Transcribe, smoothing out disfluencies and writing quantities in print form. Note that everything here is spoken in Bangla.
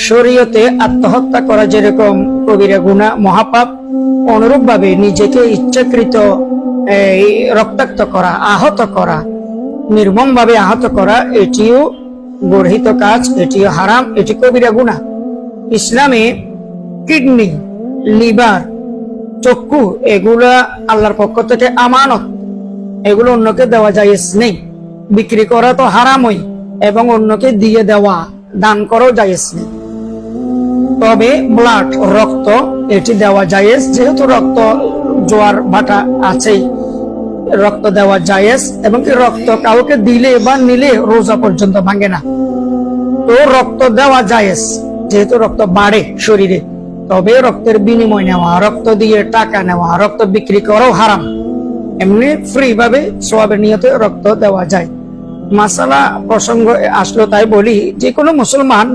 শরীয়তে আত্মহত্যা করা যেরকম কবিরা গুনাহ মহাপাপ, অনুরূপ ভাবে নিজেকে ইচ্ছাকৃত রক্তাক্ত করা, আহত করা, নির্মম ভাবে আহত করা, এটিও গর্হিত কাজ, এটিও হারাম, এটি কবিরা গুনাহ। ইসলামে কিডনি, লিভার, চক্ষু এগুলা আল্লাহর পক্ষ থেকে আমানত, এগুলো অন্যকে দেওয়া জায়েজ নেই। বিক্রি করা তো হারামই, এবং অন্যকে দিয়ে দেওয়া, দান করাও জায়েজ নেই। তবে ব্লাড, রক্ত, এটি দেওয়া জায়েজ, যেহেতু রক্ত জোয়ার ভাটা আছেই, রক্ত দেওয়া জায়েজ। এবং কি রক্ত কাউকে দিলে বা নিলে রোজা পর্যন্ত ভাঙে না, তো রক্ত দেওয়া জায়েজ, যেহেতু রক্ত বাড়ে শরীরে। তবে রক্তের বিনিময় নেওয়া, রক্ত দিয়ে টাকা নেওয়া, রক্ত বিক্রি করাও হারাম। এমনি ফ্রি ভাবে সওয়াবের নিয়তে রক্ত দেওয়া যায়। মাসালা প্রসঙ্গ আসলো তাই বলি, যে কোনো মুসলমান